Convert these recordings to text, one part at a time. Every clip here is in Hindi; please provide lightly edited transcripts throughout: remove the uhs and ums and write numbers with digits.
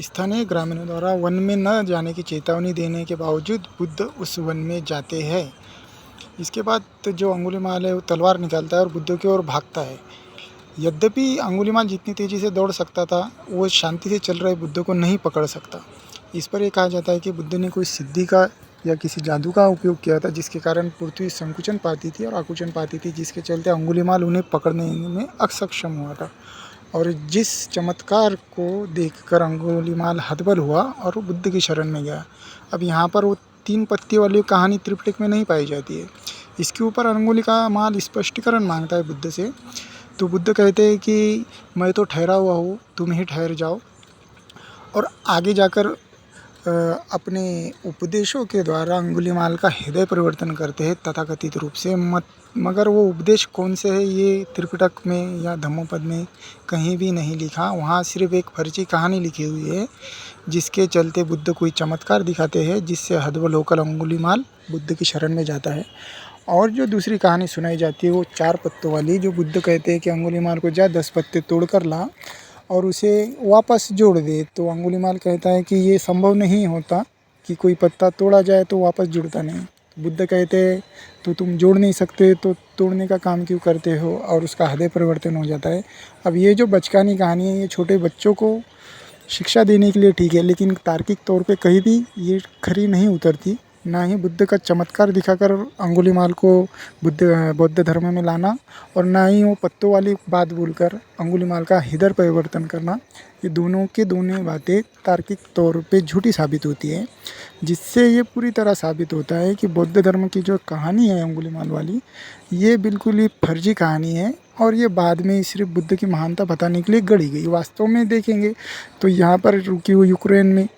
स्थानीय ग्रामीणों द्वारा वन में न जाने की चेतावनी देने के बावजूद बुद्ध उस वन में जाते हैं। इसके बाद तो जो अंगुलीमाल है वो तलवार निकालता है और बुद्ध की ओर भागता है। यद्यपि अंगुलीमाल जितनी तेज़ी से दौड़ सकता था, वो शांति से चल रहे बुद्ध को नहीं पकड़ सकता। इस पर यह कहा जाता है कि बुद्ध ने कोई सिद्धि का या किसी जादू का उपयोग किया था, जिसके कारण पृथ्वी संकुचन पाती थी और आकुचन पाती थी, जिसके चलते अंगुलीमाल उन्हें पकड़ने में असक्षम हुआ था। और जिस चमत्कार को देखकर अंगुलीमाल हतबल हुआ और वो बुद्ध की शरण में गया। अब यहाँ पर वो 3 पत्ती वाली कहानी त्रिपिटक में नहीं पाई जाती है। इसके ऊपर अंगुलीमाल स्पष्टीकरण मांगता है बुद्ध से। तो बुद्ध कहते हैं कि मैं तो ठहरा हुआ हूँ, तुम ही ठहर जाओ। और आगे जाकर अपने उपदेशों के द्वारा अंगुलीमाल का हृदय परिवर्तन करते हैं तथाकथित रूप से। मगर वो उपदेश कौन से है ये त्रिपिटक में या धम्मपद में कहीं भी नहीं लिखा। वहाँ सिर्फ एक फर्जी कहानी लिखी हुई है, जिसके चलते बुद्ध कोई चमत्कार दिखाते हैं, जिससे हतबल होकर अंगुलीमाल बुद्ध की शरण में जाता है। और जो दूसरी कहानी सुनाई जाती है वो 4 पत्तों वाली, जो बुद्ध कहते हैं कि अंगुलीमाल को जा 10 पत्ते तोड़ कर ला और उसे वापस जोड़ दे। तो अंगुलीमाल कहता है कि ये संभव नहीं होता कि कोई पत्ता तोड़ा जाए तो वापस जुड़ता नहीं। तो बुद्ध कहते हैं तो तुम जोड़ नहीं सकते तो तोड़ने का काम क्यों करते हो, और उसका हृदय परिवर्तन हो जाता है। अब ये जो बचकानी कहानी है ये छोटे बच्चों को शिक्षा देने के लिए ठीक है, लेकिन तार्किक तौर पे कहीं भी ये खरी नहीं उतरती। ना ही बुद्ध का चमत्कार दिखाकर अंगुलीमाल को बौद्ध धर्म में लाना, और ना ही वो पत्तों वाली बात बोलकर अंगुलीमाल का हृदय परिवर्तन करना। ये दोनों के दोनों बातें तार्किक तौर पे झूठी साबित होती है, जिससे ये पूरी तरह साबित होता है कि बौद्ध धर्म की जो कहानी है अंगुलीमाल वाली, ये बिल्कुल ही फर्जी कहानी है। और ये बाद में सिर्फ बुद्ध की महानता बताने के लिए गढ़ी गई। वास्तव में देखेंगे तो यहाँ पर रुकी हुई यूक्रेन में,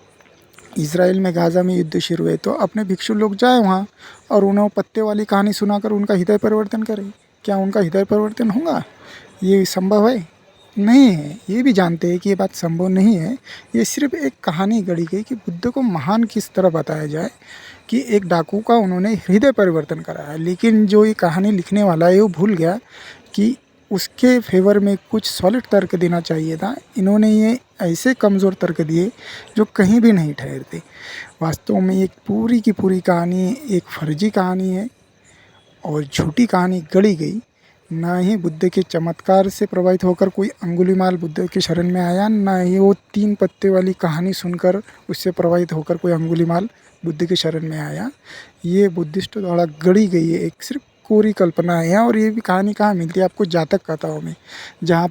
इज़राइल में, गाज़ा में युद्ध शुरू हुए तो अपने भिक्षु लोग जाए वहाँ और उन्हें पत्ते वाली कहानी सुनाकर उनका हृदय परिवर्तन करें। क्या उनका हृदय परिवर्तन होगा? ये संभव है? नहीं है। ये भी जानते हैं कि ये बात संभव नहीं है। ये सिर्फ एक कहानी गढ़ी गई कि बुद्ध को महान किस तरह बताया जाए कि एक डाकू का उन्होंने हृदय परिवर्तन कराया। लेकिन जो ये कहानी लिखने वाला है वो भूल गया कि उसके फेवर में कुछ सॉलिड तर्क देना चाहिए था। इन्होंने ये ऐसे कमज़ोर तर्क दिए जो कहीं भी नहीं ठहरते। वास्तव में एक पूरी की पूरी कहानी एक फर्जी कहानी है और झूठी कहानी गढ़ी गई। ना ही बुद्ध के चमत्कार से प्रभावित होकर कोई अंगुलीमाल बुद्ध की शरण में आया, ना ही वो 3 पत्ते वाली कहानी सुनकर उससे प्रभावित होकर कोई अंगुलीमाल बुद्ध की शरण में आया। ये बुद्धिस्टों द्वारा गढ़ी गई है, एक सिर्फ कोरी कल्पना है। और ये भी कहानी कहाँ मिलती है आपको? जातक कथाओं में, जहाँ